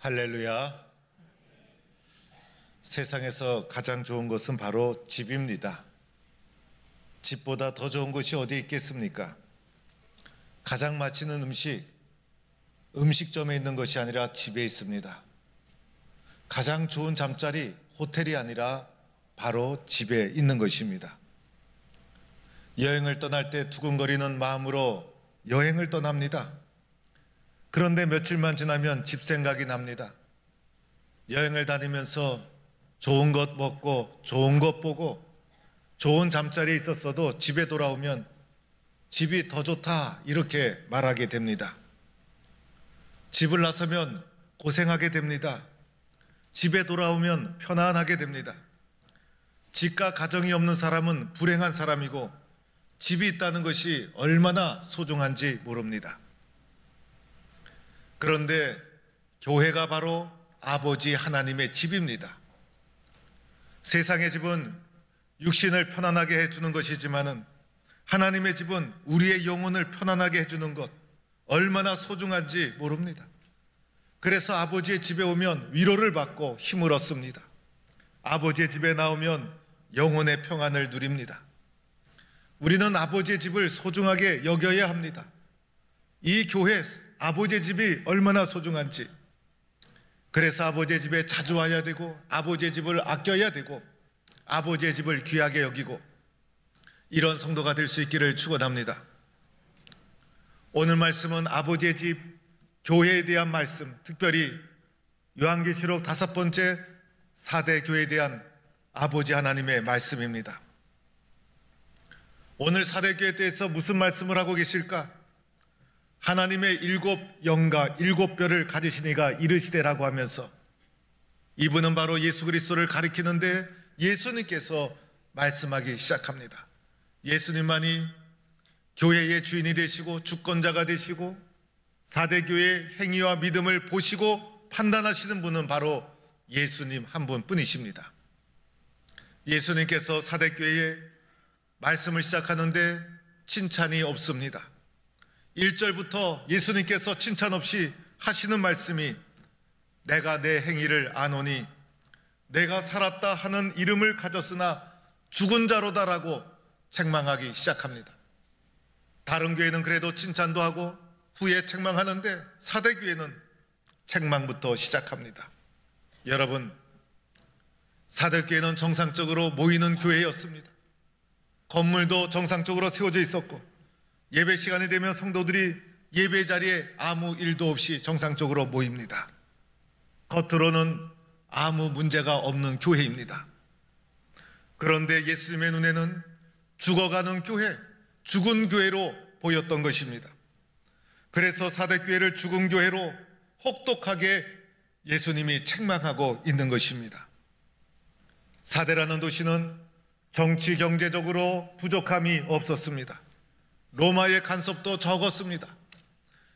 할렐루야. 세상에서 가장 좋은 것은 바로 집입니다. 집보다 더 좋은 곳이 어디 있겠습니까? 가장 맛있는 음식점에 있는 것이 아니라 집에 있습니다. 가장 좋은 잠자리 호텔이 아니라 바로 집에 있는 것입니다. 여행을 떠날 때 두근거리는 마음으로 여행을 떠납니다. 그런데 며칠만 지나면 집 생각이 납니다. 여행을 다니면서 좋은 것 먹고 좋은 것 보고 좋은 잠자리에 있었어도 집에 돌아오면 집이 더 좋다 이렇게 말하게 됩니다. 집을 나서면 고생하게 됩니다. 집에 돌아오면 편안하게 됩니다. 집과 가정이 없는 사람은 불행한 사람이고 집이 있다는 것이 얼마나 소중한지 모릅니다. 그런데 교회가 바로 아버지 하나님의 집입니다. 세상의 집은 육신을 편안하게 해주는 것이지만은 하나님의 집은 우리의 영혼을 편안하게 해주는 것 얼마나 소중한지 모릅니다. 그래서 아버지의 집에 오면 위로를 받고 힘을 얻습니다. 아버지의 집에 나오면 영혼의 평안을 누립니다. 우리는 아버지의 집을 소중하게 여겨야 합니다. 이 교회 아버지의 집이 얼마나 소중한지, 그래서 아버지의 집에 자주 와야 되고 아버지의 집을 아껴야 되고 아버지의 집을 귀하게 여기고 이런 성도가 될 수 있기를 축원합니다. 오늘 말씀은 아버지의 집, 교회에 대한 말씀, 특별히 요한계시록 5번째 4대 교회에 대한 아버지 하나님의 말씀입니다. 오늘 4대 교회에 대해서 무슨 말씀을 하고 계실까? 하나님의 7영과 7뼈를 가지신 이가 이르시되라고 하면서 이분은 바로 예수 그리스도를 가리키는데 예수님께서 말씀하기 시작합니다. 예수님만이 교회의 주인이 되시고 주권자가 되시고 4대 교회의 행위와 믿음을 보시고 판단하시는 분은 바로 예수님 한 분뿐이십니다. 예수님께서 4대 교회의 말씀을 시작하는데 칭찬이 없습니다. 1절부터 예수님께서 칭찬 없이 하시는 말씀이 내가 내 행위를 아노니 내가 살았다 하는 이름을 가졌으나 죽은 자로다라고 책망하기 시작합니다. 다른 교회는 그래도 칭찬도 하고 후에 책망하는데 4대 교회는 책망부터 시작합니다. 여러분, 4대 교회는 정상적으로 모이는 교회였습니다. 건물도 정상적으로 세워져 있었고 예배 시간이 되면 성도들이 예배 자리에 아무 일도 없이 정상적으로 모입니다. 겉으로는 아무 문제가 없는 교회입니다. 그런데 예수님의 눈에는 죽어가는 교회, 죽은 교회로 보였던 것입니다. 그래서 4대 교회를 죽은 교회로 혹독하게 예수님이 책망하고 있는 것입니다. 4대라는 도시는 정치 경제적으로 부족함이 없었습니다. 로마의 간섭도 적었습니다.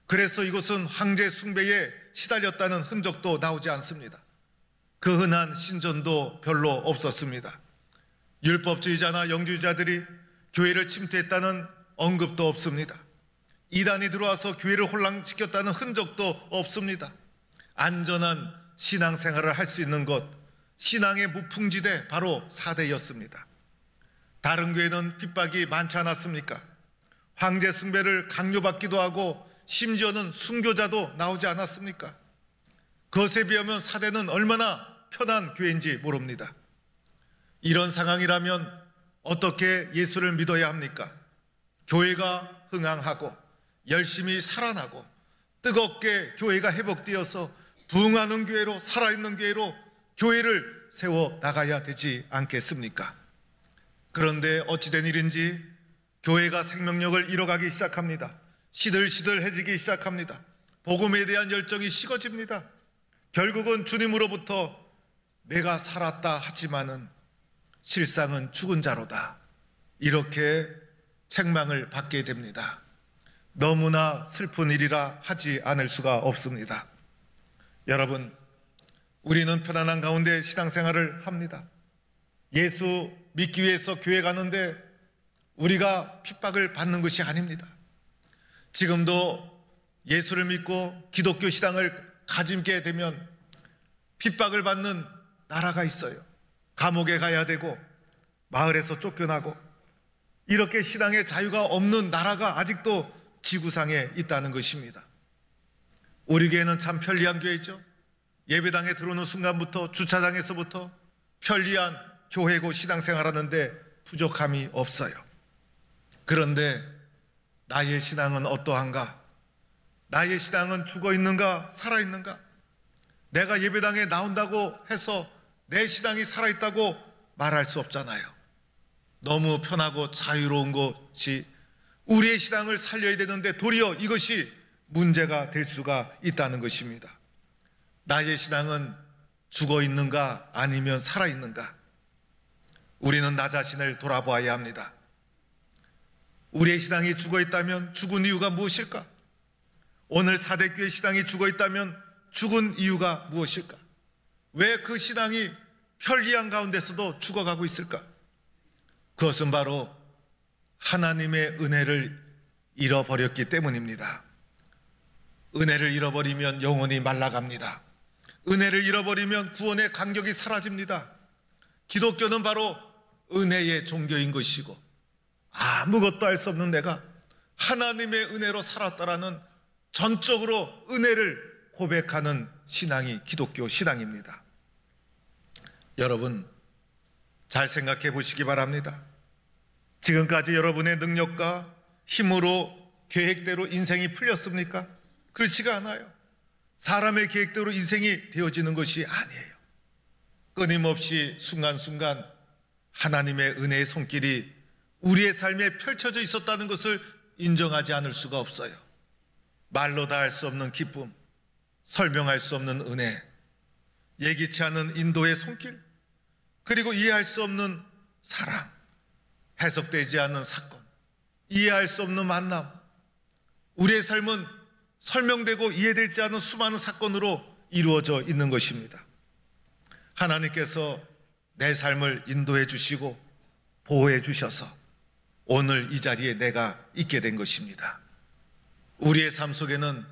그래서 이곳은 황제 숭배에 시달렸다는 흔적도 나오지 않습니다. 그 흔한 신전도 별로 없었습니다. 율법주의자나 영주의자들이 교회를 침투했다는 언급도 없습니다. 이단이 들어와서 교회를 혼란시켰다는 흔적도 없습니다. 안전한 신앙생활을 할 수 있는 것, 신앙의 무풍지대 바로 4대였습니다. 다른 교회는 핍박이 많지 않았습니까? 황제 숭배를 강요받기도 하고 심지어는 순교자도 나오지 않았습니까? 그것에 비하면 4대는 얼마나 편한 교회인지 모릅니다. 이런 상황이라면 어떻게 예수를 믿어야 합니까? 교회가 흥황하고 열심히 살아나고 뜨겁게 교회가 회복되어서 부흥하는 교회로, 살아있는 교회로 교회를 세워 나가야 되지 않겠습니까? 그런데 어찌된 일인지 교회가 생명력을 잃어가기 시작합니다. 시들시들해지기 시작합니다. 복음에 대한 열정이 식어집니다. 결국은 주님으로부터 내가 살았다 하지만은 실상은 죽은 자로다, 이렇게 책망을 받게 됩니다. 너무나 슬픈 일이라 하지 않을 수가 없습니다. 여러분, 우리는 편안한 가운데 신앙생활을 합니다. 예수 믿기 위해서 교회 가는데 우리가 핍박을 받는 것이 아닙니다. 지금도 예수를 믿고 기독교 신앙을 가짐게 되면 핍박을 받는 나라가 있어요. 감옥에 가야 되고 마을에서 쫓겨나고 이렇게 신앙의 자유가 없는 나라가 아직도 지구상에 있다는 것입니다. 우리 교회는 참 편리한 교회죠. 예배당에 들어오는 순간부터 주차장에서부터 편리한 교회고 신앙생활하는데 부족함이 없어요. 그런데 나의 신앙은 어떠한가? 나의 신앙은 죽어있는가 살아있는가? 내가 예배당에 나온다고 해서 내 신앙이 살아있다고 말할 수 없잖아요. 너무 편하고 자유로운 것이 우리의 신앙을 살려야 되는데 도리어 이것이 문제가 될 수가 있다는 것입니다. 나의 신앙은 죽어있는가 아니면 살아있는가? 우리는 나 자신을 돌아보아야 합니다. 우리의 신앙이 죽어있다면 죽은 이유가 무엇일까? 오늘 사대교회 신앙이 죽어있다면 죽은 이유가 무엇일까? 왜 그 신앙이 편리한 가운데서도 죽어가고 있을까? 그것은 바로 하나님의 은혜를 잃어버렸기 때문입니다. 은혜를 잃어버리면 영혼이 말라갑니다. 은혜를 잃어버리면 구원의 감격이 사라집니다. 기독교는 바로 은혜의 종교인 것이고 아무것도 할 수 없는 내가 하나님의 은혜로 살았다라는 전적으로 은혜를 고백하는 신앙이 기독교 신앙입니다. 여러분 잘 생각해 보시기 바랍니다. 지금까지 여러분의 능력과 힘으로 계획대로 인생이 풀렸습니까? 그렇지가 않아요. 사람의 계획대로 인생이 되어지는 것이 아니에요. 끊임없이 순간순간 하나님의 은혜의 손길이 우리의 삶에 펼쳐져 있었다는 것을 인정하지 않을 수가 없어요. 말로 다 할 수 없는 기쁨, 설명할 수 없는 은혜, 예기치 않은 인도의 손길, 그리고 이해할 수 없는 사랑, 해석되지 않는 사건, 이해할 수 없는 만남. 우리의 삶은 설명되고 이해되지 않은 수많은 사건으로 이루어져 있는 것입니다. 하나님께서 내 삶을 인도해 주시고 보호해 주셔서 오늘 이 자리에 내가 있게 된 것입니다. 우리의 삶 속에는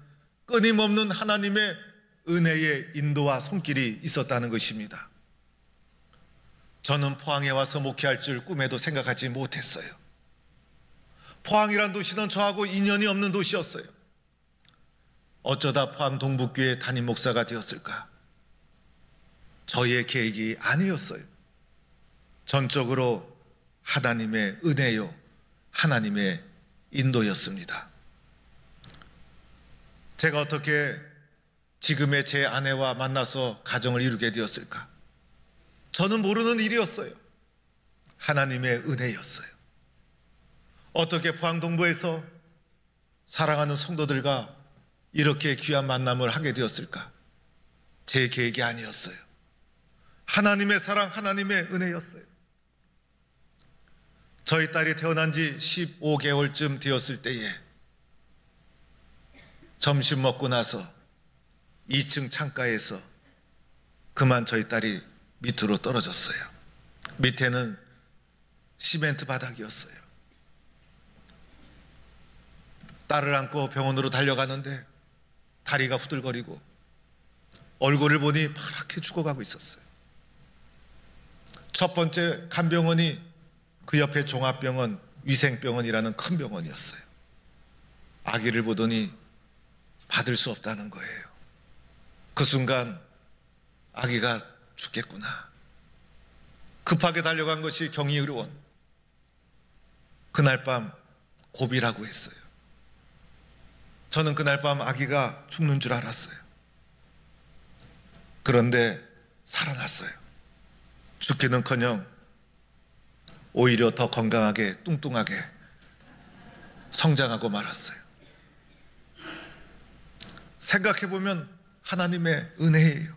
끊임없는 하나님의 은혜의 인도와 손길이 있었다는 것입니다. 저는 포항에 와서 목회할 줄 꿈에도 생각하지 못했어요. 포항이란 도시는 저하고 인연이 없는 도시였어요. 어쩌다 포항 동북교회 담임 목사가 되었을까? 저희의 계획이 아니었어요. 전적으로 하나님의 은혜요, 하나님의 인도였습니다. 제가 어떻게 지금의 제 아내와 만나서 가정을 이루게 되었을까? 저는 모르는 일이었어요. 하나님의 은혜였어요. 어떻게 포항 동부에서 사랑하는 성도들과 이렇게 귀한 만남을 하게 되었을까? 제 계획이 아니었어요. 하나님의 사랑, 하나님의 은혜였어요. 저희 딸이 태어난 지 15개월쯤 되었을 때에 점심 먹고 나서 2층 창가에서 그만 저희 딸이 밑으로 떨어졌어요. 밑에는 시멘트 바닥이었어요. 딸을 안고 병원으로 달려가는데 다리가 후들거리고 얼굴을 보니 파랗게 죽어가고 있었어요. 첫 번째 간병원이 그 옆에 종합병원, 위생병원이라는 큰 병원이었어요. 아기를 보더니 받을 수 없다는 거예요. 그 순간 아기가 죽겠구나. 급하게 달려간 것이 경희의료원. 그날 밤 고비라고 했어요. 저는 그날 밤 아기가 죽는 줄 알았어요. 그런데 살아났어요. 죽기는커녕 오히려 더 건강하게 뚱뚱하게 성장하고 말았어요. 생각해보면 하나님의 은혜예요.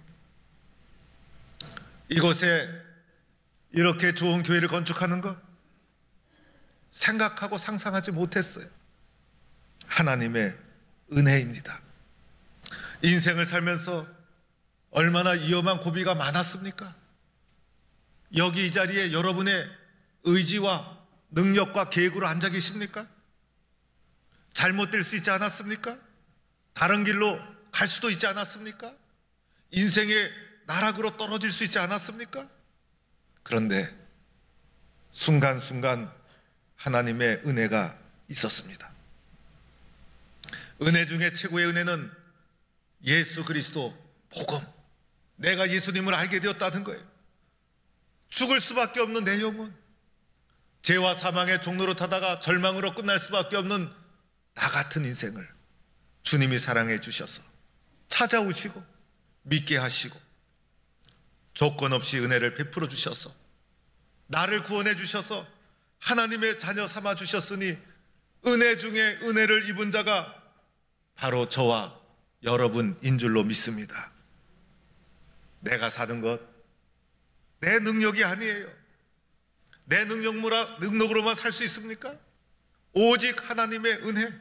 이곳에 이렇게 좋은 교회를 건축하는 것 생각하고 상상하지 못했어요. 하나님의 은혜입니다. 인생을 살면서 얼마나 위험한 고비가 많았습니까? 여기 이 자리에 여러분의 의지와 능력과 계획으로 앉아 계십니까? 잘못될 수 있지 않았습니까? 다른 길로 갈 수도 있지 않았습니까? 인생의 나락으로 떨어질 수 있지 않았습니까? 그런데 순간순간 하나님의 은혜가 있었습니다. 은혜 중에 최고의 은혜는 예수 그리스도 복음, 내가 예수님을 알게 되었다는 거예요. 죽을 수밖에 없는 내 영혼, 죄와 사망의 종로로 타다가 절망으로 끝날 수밖에 없는 나 같은 인생을 주님이 사랑해 주셔서 찾아오시고 믿게 하시고 조건 없이 은혜를 베풀어 주셔서 나를 구원해 주셔서 하나님의 자녀 삼아 주셨으니 은혜 중에 은혜를 입은 자가 바로 저와 여러분인 줄로 믿습니다. 내가 사는 것 내 능력이 아니에요. 내 능력으로만 살 수 있습니까? 오직 하나님의 은혜,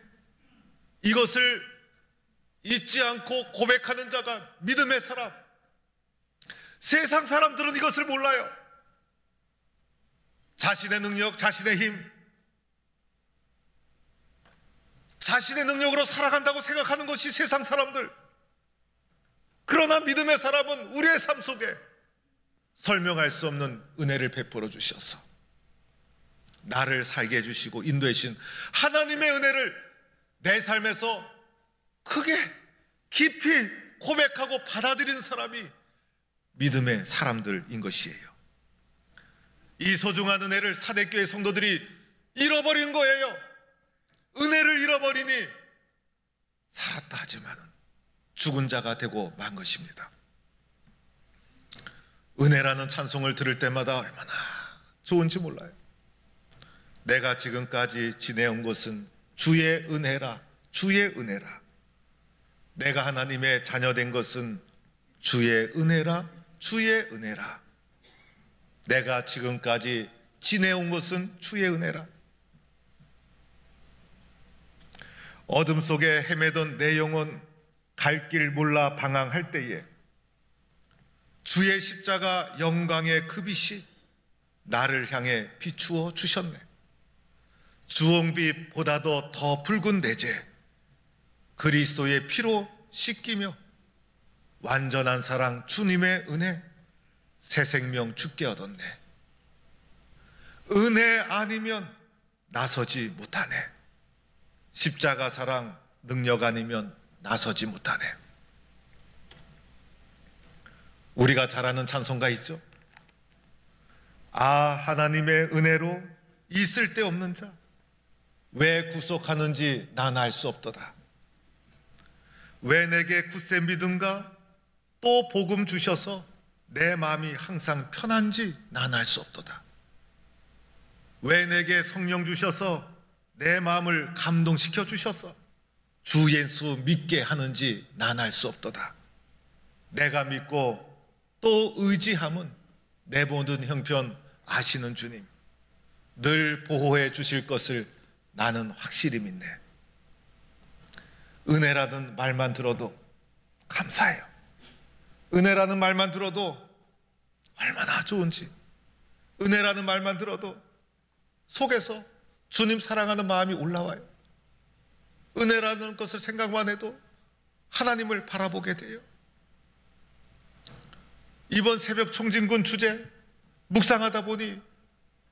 이것을 잊지 않고 고백하는 자가 믿음의 사람. 세상 사람들은 이것을 몰라요. 자신의 능력, 자신의 힘, 자신의 능력으로 살아간다고 생각하는 것이 세상 사람들. 그러나 믿음의 사람은 우리의 삶 속에 설명할 수 없는 은혜를 베풀어 주셔서 나를 살게 해주시고 인도해 주신 하나님의 은혜를 내 삶에서 크게 깊이 고백하고 받아들이는 사람이 믿음의 사람들인 것이에요. 이 소중한 은혜를 사대교회 성도들이 잃어버린 거예요. 은혜를 잃어버리니 살았다 하지만은 죽은 자가 되고 만 것입니다. 은혜라는 찬송을 들을 때마다 얼마나 좋은지 몰라요. 내가 지금까지 지내온 것은 주의 은혜라, 주의 은혜라. 내가 하나님의 자녀된 것은 주의 은혜라, 주의 은혜라. 내가 지금까지 지내온 것은 주의 은혜라. 어둠 속에 헤매던 내 영혼 갈 길 몰라 방황할 때에 주의 십자가 영광의 그 빛이 나를 향해 비추어 주셨네. 주홍빛보다도 더 붉은 내재 그리스도의 피로 씻기며 완전한 사랑 주님의 은혜 새 생명 주께 얻었네. 은혜 아니면 나서지 못하네. 십자가 사랑 능력 아니면 나서지 못하네. 우리가 잘 아는 찬송가 있죠? 아, 하나님의 은혜로 있을 데 없는 자 왜 구속하는지 난 알 수 없도다. 왜 내게 굳세 믿음과 또 복음 주셔서 내 마음이 항상 편한지 난 알 수 없도다. 왜 내게 성령 주셔서 내 마음을 감동시켜 주셔서 주 예수 믿게 하는지 난 알 수 없도다. 내가 믿고 또 의지함은 내 모든 형편 아시는 주님 늘 보호해 주실 것을 나는 확실히 믿네. 은혜라는 말만 들어도 감사해요. 은혜라는 말만 들어도 얼마나 좋은지, 은혜라는 말만 들어도 속에서 주님 사랑하는 마음이 올라와요. 은혜라는 것을 생각만 해도 하나님을 바라보게 돼요. 이번 새벽 총진군 주제 묵상하다 보니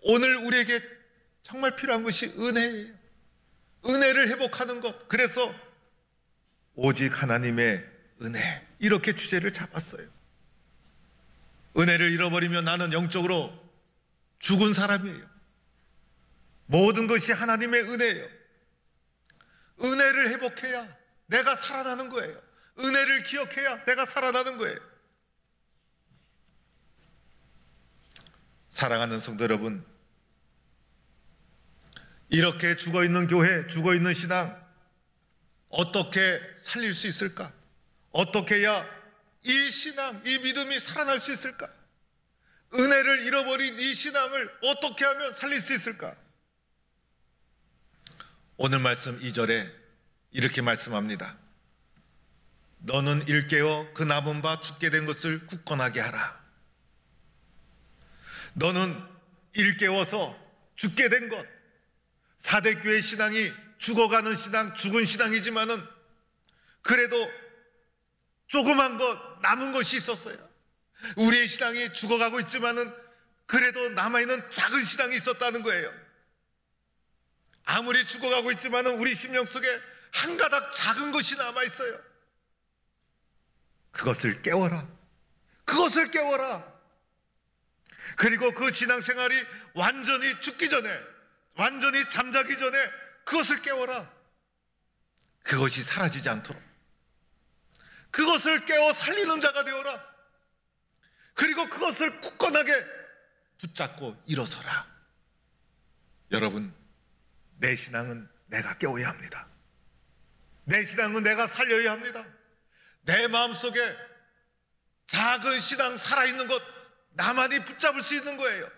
오늘 우리에게 정말 필요한 것이 은혜예요. 은혜를 회복하는 것. 그래서 오직 하나님의 은혜, 이렇게 주제를 잡았어요. 은혜를 잃어버리면 나는 영적으로 죽은 사람이에요. 모든 것이 하나님의 은혜예요. 은혜를 회복해야 내가 살아나는 거예요. 은혜를 기억해야 내가 살아나는 거예요. 사랑하는 성도 여러분, 이렇게 죽어있는 교회, 죽어있는 신앙 어떻게 살릴 수 있을까? 어떻게 해야 이 신앙, 이 믿음이 살아날 수 있을까? 은혜를 잃어버린 이 신앙을 어떻게 하면 살릴 수 있을까? 오늘 말씀 2절에 이렇게 말씀합니다. 너는 일깨워 그 남은 바 죽게 된 것을 굳건하게 하라. 너는 일깨워서 죽게 된 것, 사대교회 신앙이 죽어가는 신앙, 죽은 신앙이지만은 그래도 조그만 것, 남은 것이 있었어요. 우리의 신앙이 죽어가고 있지만은 그래도 남아있는 작은 신앙이 있었다는 거예요. 아무리 죽어가고 있지만은 우리 심령 속에 한 가닥 작은 것이 남아있어요. 그것을 깨워라. 그것을 깨워라. 그리고 그 신앙생활이 완전히 죽기 전에, 완전히 잠자기 전에 그것을 깨워라. 그것이 사라지지 않도록 그것을 깨워 살리는 자가 되어라. 그리고 그것을 굳건하게 붙잡고 일어서라. 여러분, 내 신앙은 내가 깨워야 합니다. 내 신앙은 내가 살려야 합니다. 내 마음속에 작은 신앙 살아있는 것 나만이 붙잡을 수 있는 거예요.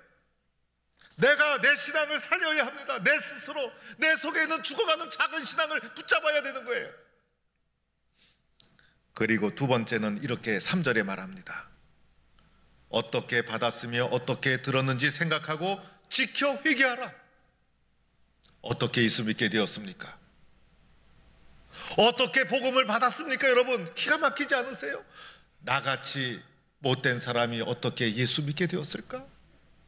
내가 내 신앙을 살려야 합니다. 내 스스로 내 속에 있는 죽어가는 작은 신앙을 붙잡아야 되는 거예요. 그리고 두 번째는 이렇게 3절에 말합니다. 어떻게 받았으며 어떻게 들었는지 생각하고 지켜 회개하라. 어떻게 예수 믿게 되었습니까? 어떻게 복음을 받았습니까? 여러분, 기가 막히지 않으세요? 나같이 못된 사람이 어떻게 예수 믿게 되었을까?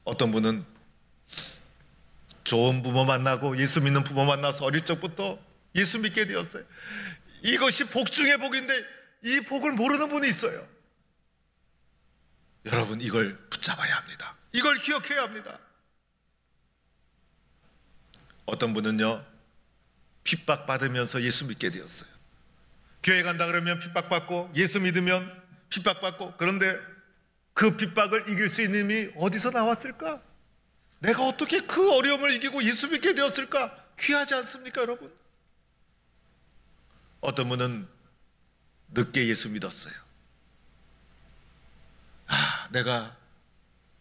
어떤 분은 좋은 부모 만나고 예수 믿는 부모 만나서 어릴 적부터 예수 믿게 되었어요. 이것이 복 중의 복인데 이 복을 모르는 분이 있어요. 여러분, 이걸 붙잡아야 합니다. 이걸 기억해야 합니다. 어떤 분은요, 핍박받으면서 예수 믿게 되었어요. 교회 간다 그러면 핍박받고, 예수 믿으면 핍박받고, 그런데 그 핍박을 이길 수 있는 힘이 어디서 나왔을까? 내가 어떻게 그 어려움을 이기고 예수 믿게 되었을까? 귀하지 않습니까, 여러분? 어떤 분은 늦게 예수 믿었어요. 내가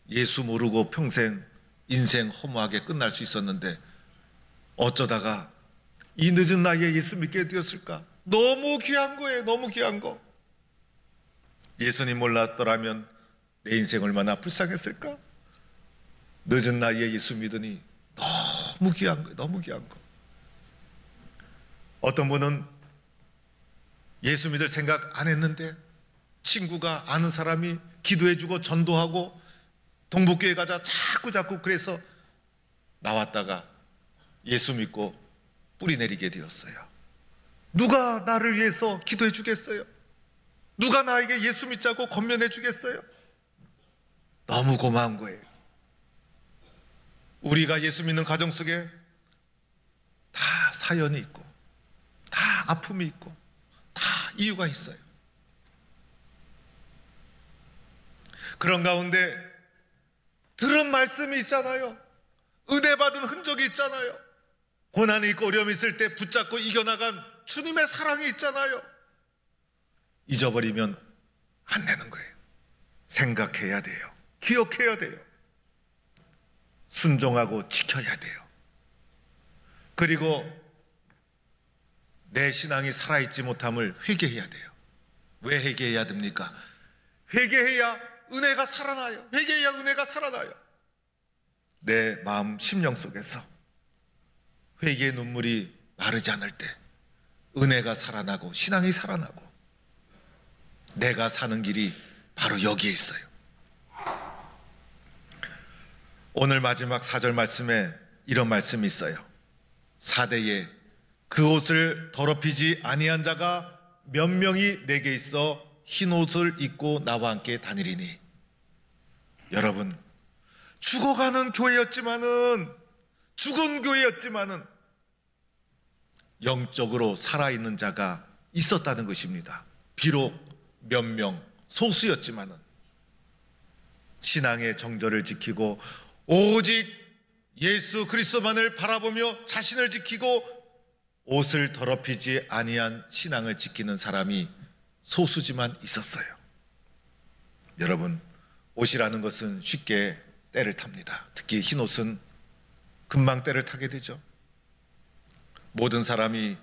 예수 모르고 평생 인생 허무하게 끝날 수 있었는데 어쩌다가 이 늦은 나이에 예수 믿게 되었을까? 너무 귀한 거예요. 너무 귀한 거. 예수님 몰랐더라면 내 인생 얼마나 불쌍했을까? 늦은 나이에 예수 믿으니 너무 귀한 거예요. 너무 귀한 거. 어떤 분은 예수 믿을 생각 안 했는데 친구가 아는 사람이 기도해주고 전도하고 동북교회 가자 자꾸 그래서 나왔다가 예수 믿고 뿌리 내리게 되었어요. 누가 나를 위해서 기도해 주겠어요? 누가 나에게 예수 믿자고 권면해 주겠어요? 너무 고마운 거예요. 우리가 예수 믿는 가정 속에 다 사연이 있고 다 아픔이 있고 다 이유가 있어요. 그런 가운데 들은 말씀이 있잖아요. 은혜 받은 흔적이 있잖아요. 고난이 있고 어려움이 있을 때 붙잡고 이겨나간 주님의 사랑이 있잖아요. 잊어버리면 안 되는 거예요. 생각해야 돼요. 기억해야 돼요. 순종하고 지켜야 돼요. 그리고 내 신앙이 살아있지 못함을 회개해야 돼요. 왜 회개해야 됩니까? 회개해야 은혜가 살아나요. 회개해야 은혜가 살아나요. 내 마음 심령 속에서 회개의 눈물이 마르지 않을 때 은혜가 살아나고 신앙이 살아나고 내가 사는 길이 바로 여기에 있어요. 오늘 마지막 4절 말씀에 이런 말씀이 있어요. 4대에 그 옷을 더럽히지 아니한 자가 몇 명이 내게 있어 흰 옷을 입고 나와 함께 다니리니. 여러분, 죽어가는 교회였지만은, 죽은 교회였지만은 영적으로 살아있는 자가 있었다는 것입니다. 비록 몇 명, 소수였지만은 신앙의 정절을 지키고 오직 예수 그리스도만을 바라보며 자신을 지키고 옷을 더럽히지 아니한 신앙을 지키는 사람이 소수지만 있었어요. 여러분, 옷이라는 것은 쉽게 때를 탑니다. 특히 흰 옷은 금방 때를 타게 되죠. 모든 사람이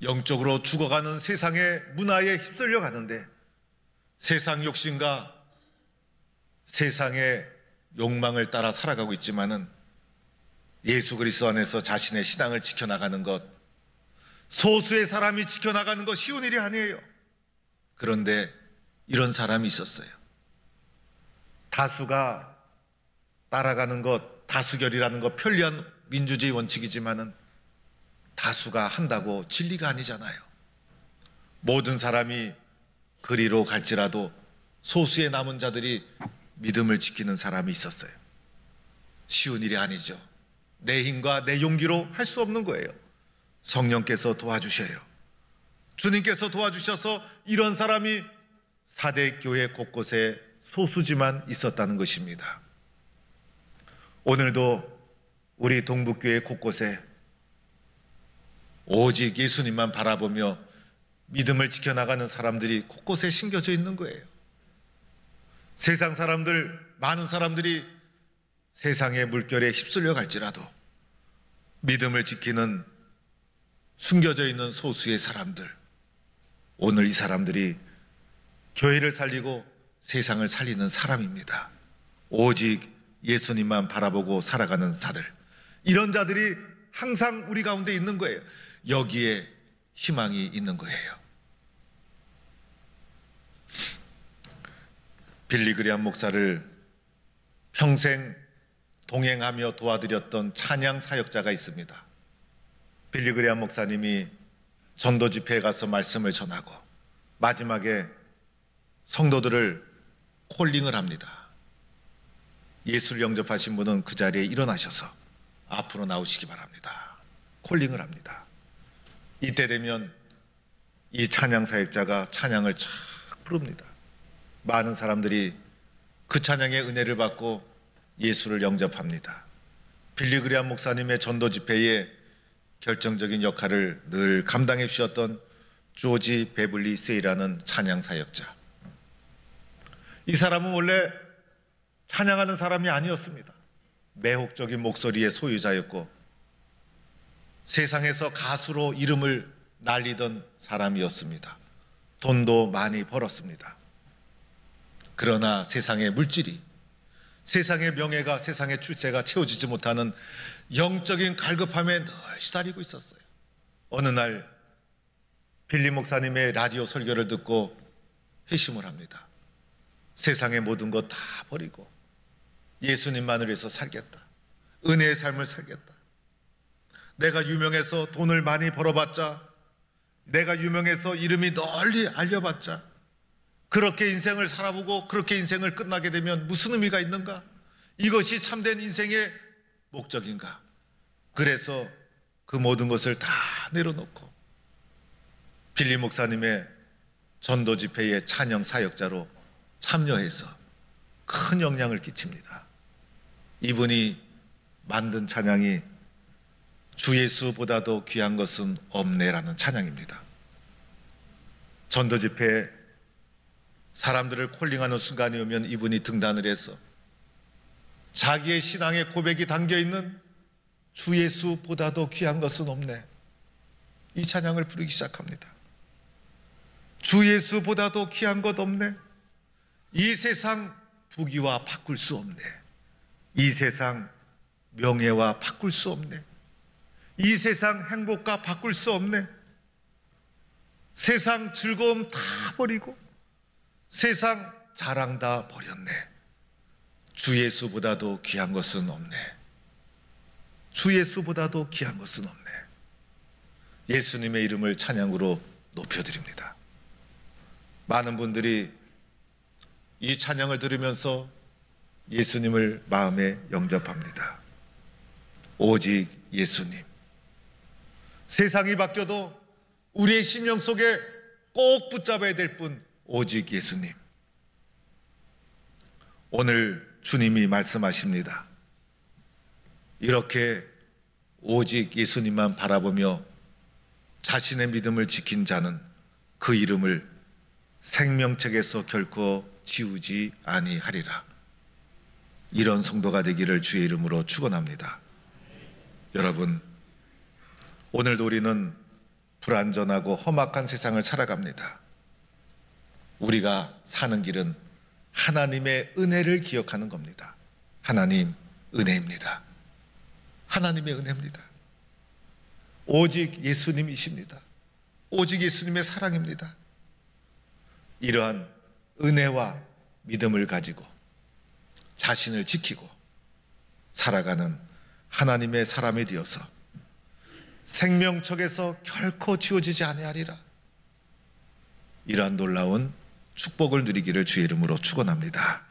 영적으로 죽어가는 세상의 문화에 휩쓸려 가는데 세상 욕심과 세상의 욕망을 따라 살아가고 있지만은 예수 그리스도 안에서 자신의 신앙을 지켜나가는 것, 소수의 사람이 지켜나가는 것 쉬운 일이 아니에요. 그런데 이런 사람이 있었어요. 다수가 따라가는 것, 다수결이라는 것 편리한 민주주의 원칙이지만은 다수가 한다고 진리가 아니잖아요. 모든 사람이 그리로 갈지라도 소수의 남은 자들이 믿음을 지키는 사람이 있었어요. 쉬운 일이 아니죠. 내 힘과 내 용기로 할 수 없는 거예요. 성령께서 도와주셔요. 주님께서 도와주셔서 이런 사람이 4대 교회 곳곳에 소수지만 있었다는 것입니다. 오늘도 우리 동북교회 곳곳에 오직 예수님만 바라보며 믿음을 지켜나가는 사람들이 곳곳에 심겨져 있는 거예요. 세상 사람들, 많은 사람들이 세상의 물결에 휩쓸려 갈지라도 믿음을 지키는 숨겨져 있는 소수의 사람들, 오늘 이 사람들이 교회를 살리고 세상을 살리는 사람입니다. 오직 예수님만 바라보고 살아가는 자들, 이런 자들이 항상 우리 가운데 있는 거예요. 여기에 희망이 있는 거예요. 빌리 그레이엄 목사를 평생 동행하며 도와드렸던 찬양 사역자가 있습니다. 빌리 그레이엄 목사님이 전도 집회에 가서 말씀을 전하고 마지막에 성도들을 콜링을 합니다. 예수를 영접하신 분은 그 자리에 일어나셔서 앞으로 나오시기 바랍니다. 콜링을 합니다. 이때 되면 이 찬양 사역자가 찬양을 쫙 부릅니다. 많은 사람들이 그 찬양의 은혜를 받고 예수를 영접합니다. 빌리 그레이엄 목사님의 전도 집회에 결정적인 역할을 늘 감당해 주셨던 조지 베블리 세이라는 찬양 사역자. 이 사람은 원래 찬양하는 사람이 아니었습니다. 매혹적인 목소리의 소유자였고 세상에서 가수로 이름을 날리던 사람이었습니다. 돈도 많이 벌었습니다. 그러나 세상의 물질이, 세상의 명예가, 세상의 출세가 채워지지 못하는 영적인 갈급함에 늘 시달리고 있었어요. 어느 날 빌리 목사님의 라디오 설교를 듣고 회심을 합니다. 세상의 모든 것 다 버리고 예수님만을 위해서 살겠다. 은혜의 삶을 살겠다. 내가 유명해서 돈을 많이 벌어봤자, 내가 유명해서 이름이 널리 알려봤자, 그렇게 인생을 살아보고 그렇게 인생을 끝나게 되면 무슨 의미가 있는가? 이것이 참된 인생의 목적인가? 그래서 그 모든 것을 다 내려놓고 빌리 목사님의 전도 집회의 찬양 사역자로 참여해서 큰 영향을 끼칩니다. 이분이 만든 찬양이 주 예수보다도 귀한 것은 없네라는 찬양입니다. 전도 집회에 사람들을 콜링하는 순간이 오면 이분이 등단을 해서 자기의 신앙의 고백이 담겨있는 주 예수보다도 귀한 것은 없네, 이 찬양을 부르기 시작합니다. 주 예수보다도 귀한 것 없네. 이 세상 부귀와 바꿀 수 없네. 이 세상 명예와 바꿀 수 없네. 이 세상 행복과 바꿀 수 없네. 세상 즐거움 다 버리고 세상 자랑 다 버렸네. 주 예수보다도 귀한 것은 없네. 주 예수보다도 귀한 것은 없네. 예수님의 이름을 찬양으로 높여드립니다. 많은 분들이 이 찬양을 들으면서 예수님을 마음에 영접합니다. 오직 예수님. 세상이 바뀌어도 우리의 심령 속에 꼭 붙잡아야 될 분, 오직 예수님. 오늘 주님이 말씀하십니다. 이렇게 오직 예수님만 바라보며 자신의 믿음을 지킨 자는 그 이름을 생명책에서 결코 지우지 아니하리라. 이런 성도가 되기를 주의 이름으로 축원합니다. 여러분, 오늘도 우리는 불완전하고 험악한 세상을 살아갑니다. 우리가 사는 길은 하나님의 은혜를 기억하는 겁니다. 하나님 은혜입니다. 하나님의 은혜입니다. 오직 예수님이십니다. 오직 예수님의 사랑입니다. 이러한 은혜와 믿음을 가지고 자신을 지키고 살아가는 하나님의 사람이 되어서 생명척에서 결코 지워지지 아니하리라. 이러한 놀라운 축복을 누리기를 주의 이름으로 축원합니다.